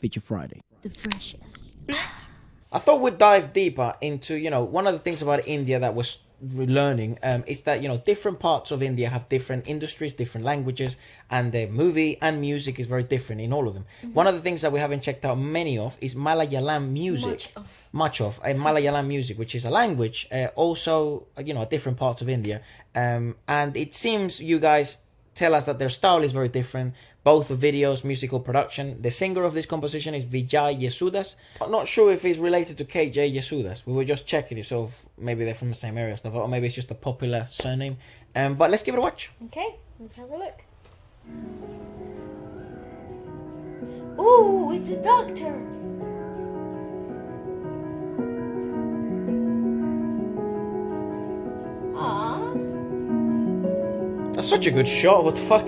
Feature Friday. The freshest. I thought we'd dive deeper into, one of the things about India that was learning is that, different parts of India have different industries, different languages, and the movie and music is very different in all of them. Mm-hmm. One of the things that we haven't checked out many of is Malayalam music. Much of Malayalam music, which is a language, also, different parts of India. And it seems you guys tell us that their style is very different, both the videos, musical production. The singer of this composition is Vijay Yesudas. I'm not sure if he's related to KJ Yesudas. We were just checking it, so maybe they're from the same area stuff, or maybe it's just a popular surname. But let's give it a watch. Okay, let's have a look. Ooh, it's a doctor. That's such a good shot, what the fuck?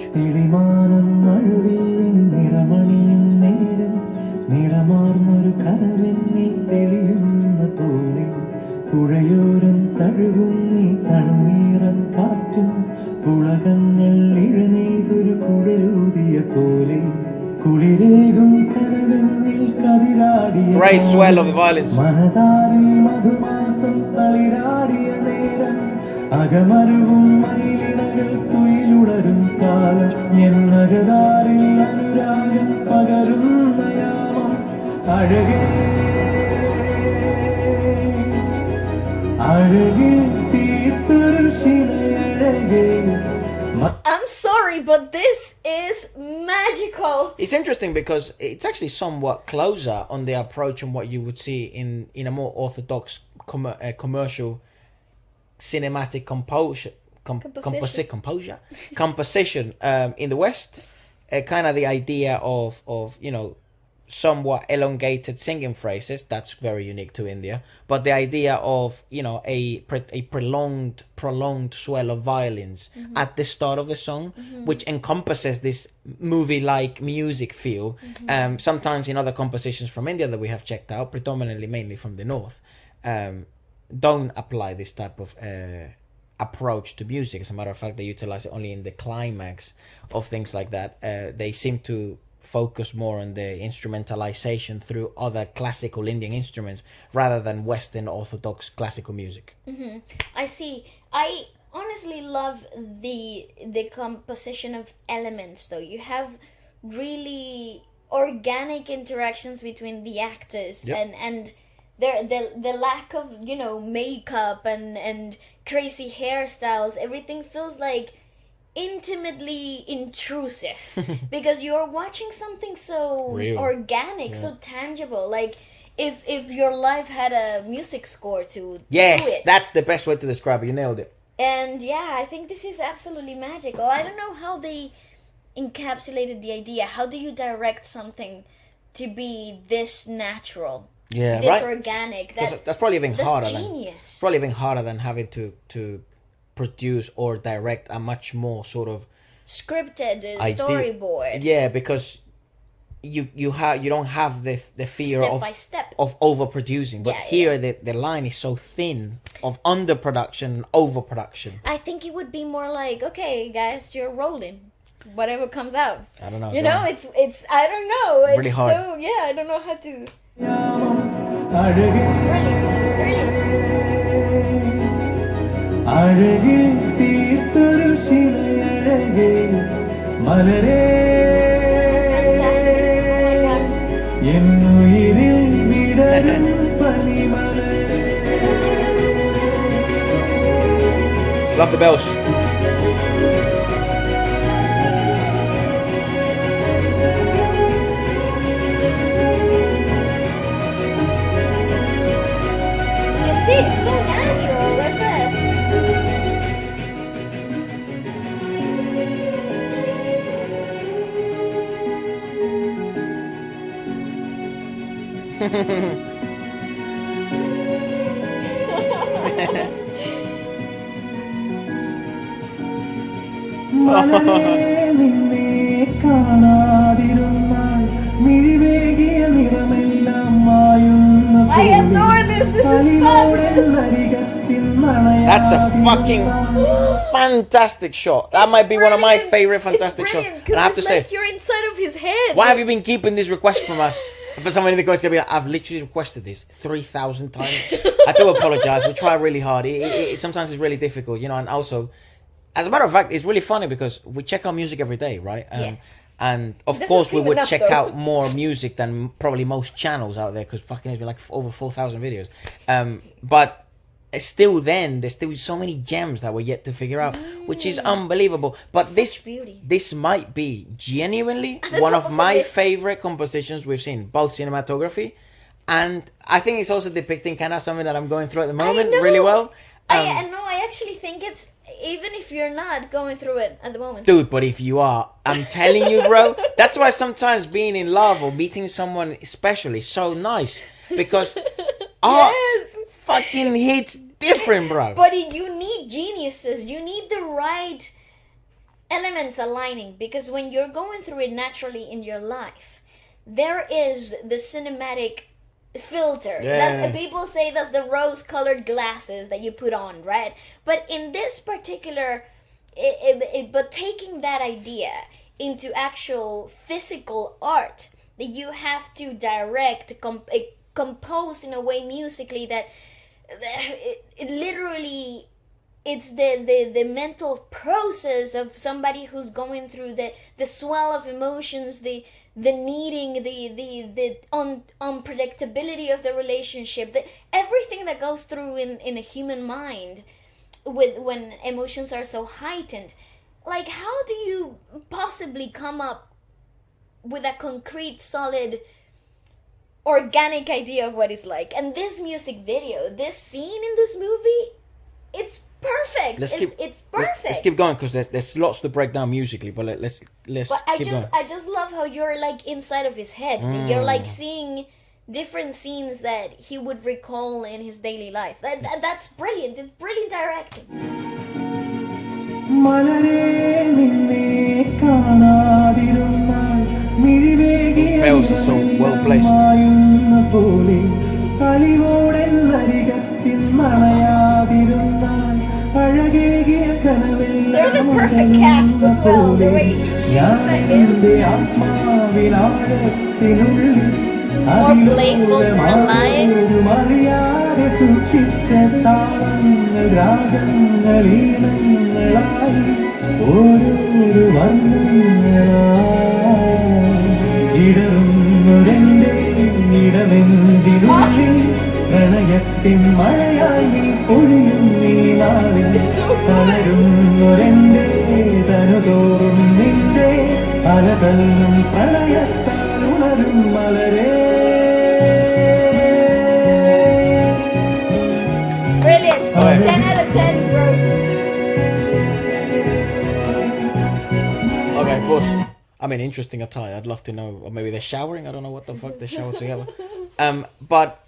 Great swell of the violins. I'm sorry, but this is magical. It's interesting because it's actually somewhat closer on the approach on what you would see in a more orthodox commercial cinematic composition in the West. Kind of the idea of somewhat elongated singing phrases, that's very unique to India, but the idea of a prolonged swell of violins at the start of the song, which encompasses this movie-like music feel. Sometimes in other compositions from India that we have checked out, predominantly mainly from the north, don't apply this type of approach to music. As a matter of fact, they utilize it only in the climax of things like that. They seem to focus more on the instrumentalization through other classical Indian instruments rather than Western Orthodox classical music. I see. I honestly love the composition of elements, though. You have really organic interactions between the actors. Yep. and the lack of makeup and crazy hairstyles. Everything feels like intimately intrusive because you're watching something so real, organic, so tangible. Like if your life had a music score to yes, it. That's the best way to describe it. You nailed it. And yeah, I think this is absolutely magical. I don't know how they encapsulated the idea. How do you direct something to be this natural? Yeah, this right. Organic. That's probably even harder. Genius. Probably even harder than having to produce or direct a much more sort of scripted storyboard. Yeah, because you don't have the fear step of by step of overproducing. But here the line is so thin of underproduction and overproduction. I think it would be more like, okay, guys, you're rolling. Whatever comes out. I don't know. It's I don't know. It's really hard. So I don't know how to. Love the bells. See, it's so natural. There's I adore this. This is fabulous. That's a fucking fantastic shot. That might be one of my favorite fantastic shots. And I have to say, you're inside of his head. Why have you been keeping this request from us? For someone in the comments, gonna be like, I've literally requested this 3,000 times. I do apologize. We try really hard. Sometimes it's really difficult, and also, as a matter of fact, it's really funny because we check out music every day, right? Yes. And of Doesn't course, we seem would enough, check though. out more music than probably most channels out there because fucking there's like over 4,000 videos. But still, there's still so many gems that we're yet to figure out, which is unbelievable. But Such beauty. this might be genuinely the one top of of the my list. favorite compositions we've seen, both cinematography and I think it's also depicting kind of something that I'm going through at the moment know. really well. I actually think it's, even if you're not going through it at the moment. Dude, but if you are, I'm telling you, bro, that's why sometimes being in love or meeting someone special is so nice because art Yes. fucking hits different, bro. But you need geniuses. You need the right elements aligning, because when you're going through it naturally in your life, there is the cinematic filter. Yeah. People say that's the rose-colored glasses that you put on, right? But in this particular, but taking that idea into actual physical art that you have to direct, compose in a way musically that it literally, it's the mental process of somebody who's going through the swell of emotions, the needing, the unpredictability of the relationship, everything that goes through in a human mind when emotions are so heightened. Like, how do you possibly come up with a concrete, solid, organic idea of what it's like? And this music video, this scene in this movie, it's perfect. It's perfect. Let's keep going because there's lots to break down musically, but let's But keep going. I just love how you're like inside of his head. You're like seeing different scenes that he would recall in his daily life. That's brilliant. It's brilliant directing. Those bells are so well placed. They're the perfect cast as well. The way he shoots at him. More playful, more alive. It's so brilliant. 10 out of 10, bro. Okay, boss. I mean, interesting attire. I'd love to know, or maybe they're showering. I don't know what the fuck they shower together. But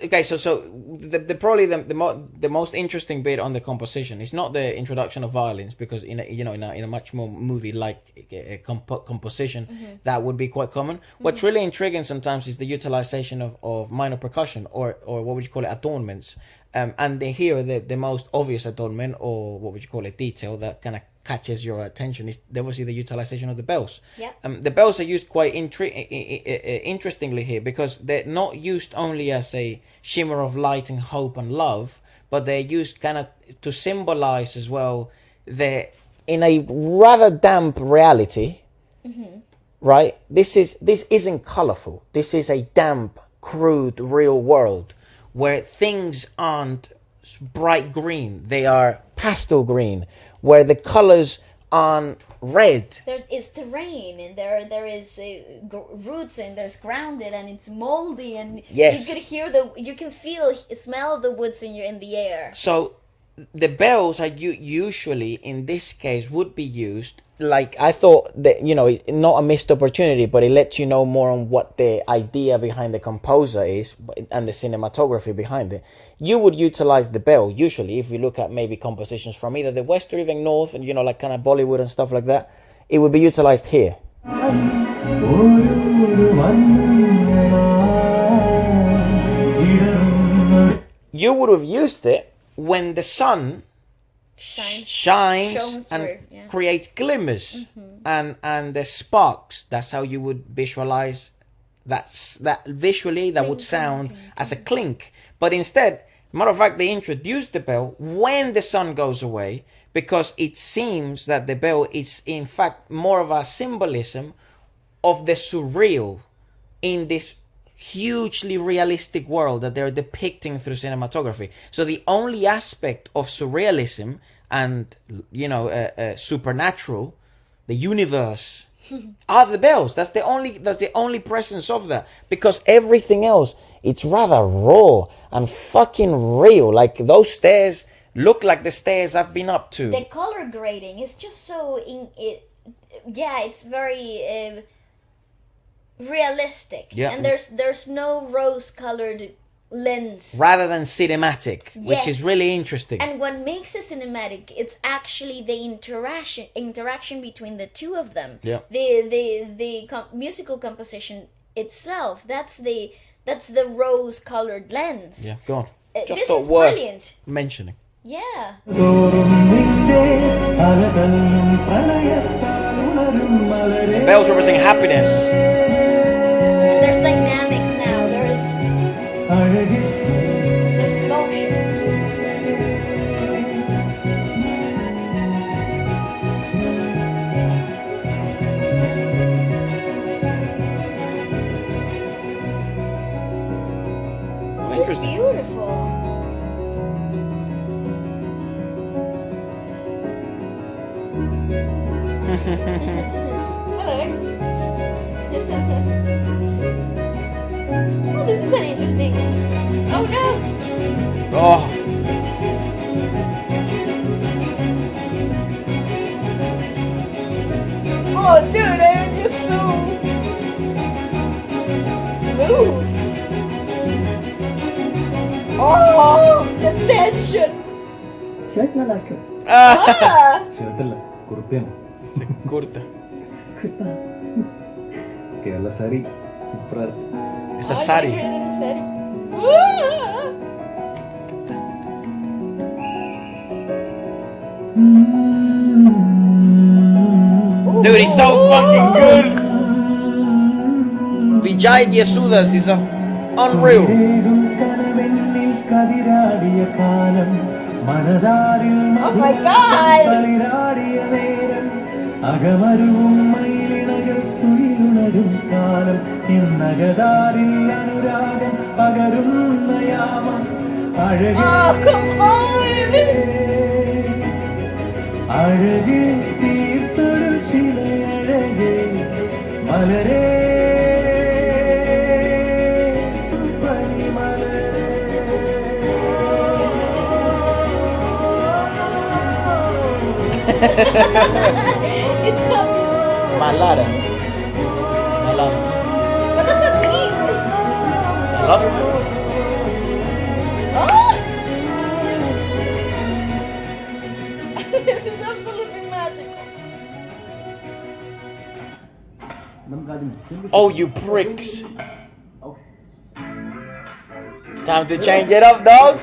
okay, so the probably the most interesting bit on the composition is not the introduction of violins, because in a much more movie like composition that would be quite common. What's really intriguing sometimes is the utilization of minor percussion or what would you call it, adornments. And here the most obvious adornment, or what would you call it, detail that kind of catches your attention is obviously the utilization of the bells. Yeah. The bells are used quite interestingly here, because they're not used only as a shimmer of light and hope and love, but they're used kind of to symbolize as well in a rather damp reality. Right? This isn't colorful. This is a damp, crude, real world where things aren't bright green. They are pastel green, where the colors aren't red. There is terrain, and there is roots, and there's grounded, and it's moldy, and Yes. you can smell the woods in the air. So the bells are usually, in this case, would be used, like, I thought that, not a missed opportunity, but it lets you know more on what the idea behind the composer is and the cinematography behind it. You would utilize the bell usually if you look at maybe compositions from either the West or even North, and like kind of Bollywood and stuff like that. It would be utilized here. You would have used it when the sun shines Shone and through, yeah. creates glimmers and the sparks. That's how you would visualize that visually that would sound as a clink. But instead, matter of fact, they introduced the bell when the sun goes away, because it seems that the bell is in fact more of a symbolism of the surreal in this hugely realistic world that they're depicting through cinematography. So the only aspect of surrealism and supernatural, the universe, are the bells. That's the only presence of that, because everything else, it's rather raw and fucking real. Like those stairs look like the stairs I've been up to. The color grading is just so it's very realistic. Yeah. And there's no rose-colored lens. Rather than cinematic, Yes. which is really interesting. And what makes it cinematic, it's actually the interaction between the two of them. Yeah. The musical composition itself, that's the rose-colored lens. Yeah, go on. Just This thought is worth brilliant. mentioning. Yeah. The bells represent happiness. And there's dynamics now. There's motion. This is Interesting. beautiful. Hello. Oh, this is an interesting. Oh no! Oh, Oh, dude, I'm just so moved. Oh, the tension. Shirt na laki. Ah, Shirt na kurpen. se corta. Kurta. Kerala sari. Super. It's a I sari. heard it said. Dude, it's so fucking good. Vijay Yesudas is unreal. Oh my god! Oh, come on! അഴകിൽ തീർത്തൊരു ശിലയഴകേ Malare പനിമലരേ It's not. Malare. Malare. What does that mean? I love you. Oh! This is absolutely magical. Oh, you pricks. Time to change it up, dog.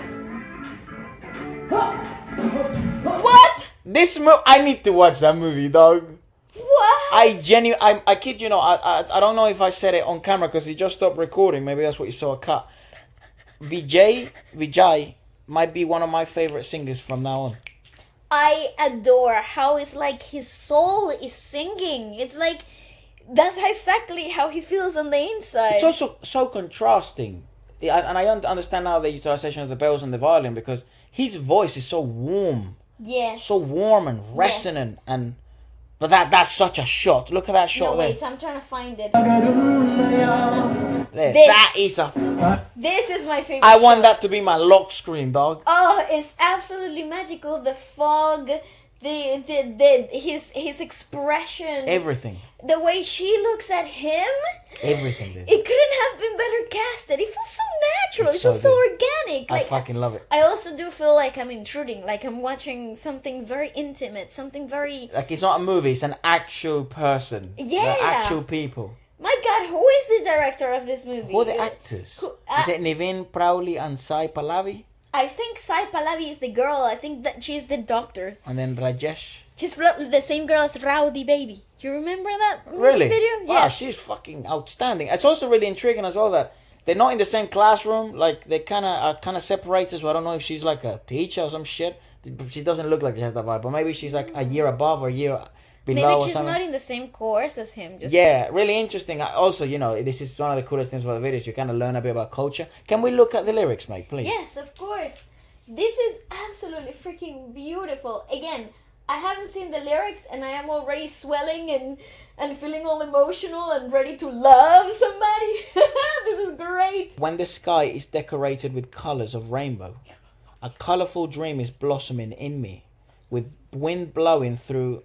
What? This I need to watch that movie, dog. What? I kid you not. I don't know if I said it on camera because he just stopped recording. Maybe that's what you saw a cut. Vijay might be one of my favorite singers from now on. I adore how it's like his soul is singing. It's like that's exactly how he feels on the inside. It's also so contrasting. And I understand now the utilization of the bells and the violin because his voice is so warm. Yes. So warm and resonant but that's such a shot. Look at that shot No, there. wait, I'm trying to find it. There. This. That is This is my favorite. I want shot. that to be my lock screen, dog. Oh, it's absolutely magical. The fog, his expression, Everything. the way she looks at him. Everything there. It couldn't have been better casted. It feels so natural. It's It feels so so good. organic. I fucking love it. I also do feel like I'm intruding, like I'm watching something very intimate, something very. Like it's not a movie, it's an actual person. Yeah. They're actual people. My God, who is the director of this movie? Who are the actors? Who- Is it Nivin Prowley and Sai Pallavi? I think Sai Pallavi is the girl. I think that she's the doctor. And then Rajesh? She's the same girl as Rowdy Baby. You remember that Really? music video? Wow, Yeah. she's fucking outstanding. It's also really intriguing as well that they're not in the same classroom. Like they kind of are kind of separated. So I don't know if she's like a teacher or some shit. She doesn't look like she has that vibe, but maybe she's like a year above or a year below Maybe or she's something. not in the same course as him. Just Yeah, really interesting. Also, this is one of the coolest things about the videos. You kind of learn a bit about culture. Can we look at the lyrics, mate, please? Yes, of course. This is absolutely freaking beautiful. Again, I haven't seen the lyrics and I am already swelling and feeling all emotional and ready to love somebody. This is great. When the sky is decorated with colors of rainbow, a colorful dream is blossoming in me, with wind blowing through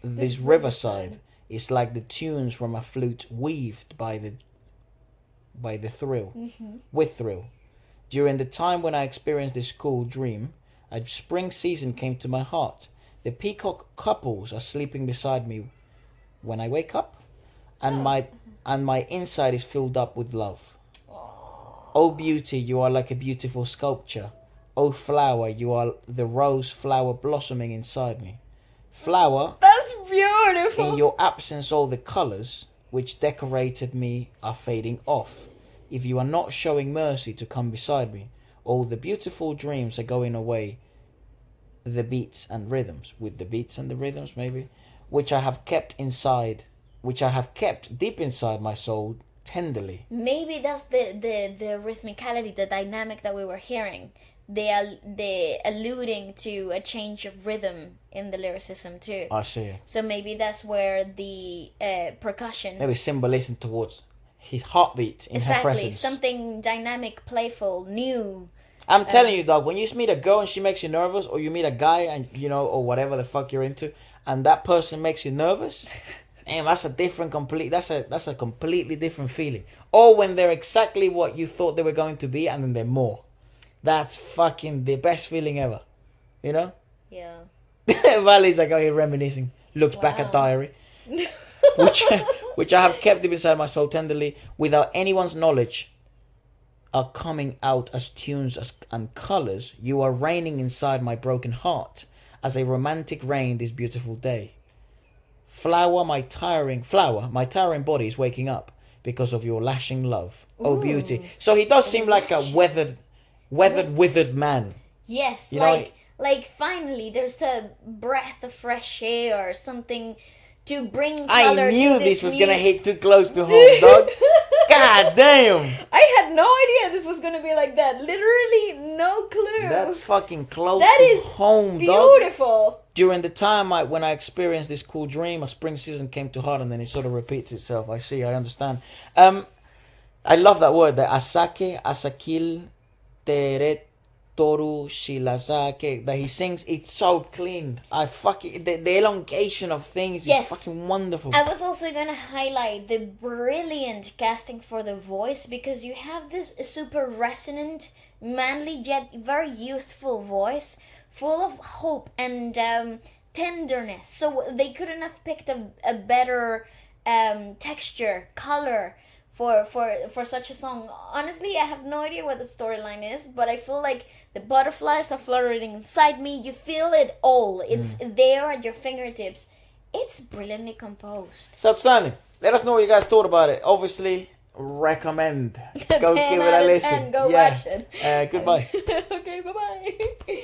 this riverside. It's like the tunes from a flute weaved by the thrill, with thrill. During the time when I experienced this cool dream, a spring season came to my heart. The peacock couples are sleeping beside me when I wake up, and my inside is filled up with love. Oh beauty, you are like a beautiful sculpture. Oh flower, you are the rose flower blossoming inside me. Flower, That's beautiful. in your absence all the colours which decorated me are fading off. If you are not showing mercy to come beside me, all the beautiful dreams are going away. The beats and rhythms, with the beats and the rhythms maybe, which I have kept deep inside my soul tenderly. Maybe that's the rhythmicality, the dynamic that we were hearing. They alluding to a change of rhythm in the lyricism too. I see. So maybe that's where the percussion. Maybe symbolism towards his heartbeat in her Exactly, presence. something dynamic, playful, new. I'm telling you, dog, when you meet a girl and she makes you nervous, or you meet a guy and, or whatever the fuck you're into, and that person makes you nervous, damn, that's a completely different feeling. Or when they're exactly what you thought they were going to be, and then they're more. That's fucking the best feeling ever. You know? Yeah. Vale's like out here reminiscing, looks back at diary. which I have kept deep inside my soul tenderly, without anyone's knowledge, are coming out as tunes and colours. You are raining inside my broken heart, as a romantic rain this beautiful day. Flower, my tiring body is waking up because of your lashing love. Oh beauty. So he does seem like a withered man. Yes, You know, like finally there's a breath of fresh air or something to bring I color knew to this this was new... gonna hit too close to home, dog. God damn. I had no idea this was gonna be like that. Literally no clue. That's fucking close That to is home, dog. beautiful. During the time when I experienced this cool dream, a spring season came to heart, and then it sort of repeats itself. I understand. I love that word, the asake, asakil, teret, toru, shilazake, that he sings. It's so clean. The elongation of things Yes. is fucking wonderful. I was also gonna highlight the brilliant casting for the voice, because you have this super resonant, manly yet very youthful voice, full of hope and tenderness. So they couldn't have picked a better texture, color for such a song. Honestly, I have no idea what the storyline is, but I feel like the butterflies are fluttering inside me. You feel it all. It's there at your fingertips. It's brilliantly composed. It's outstanding. Let us know what you guys thought about it. Obviously, recommend. Go 10 give it out a of listen. 10. Go watch it. Goodbye. Okay, bye-bye.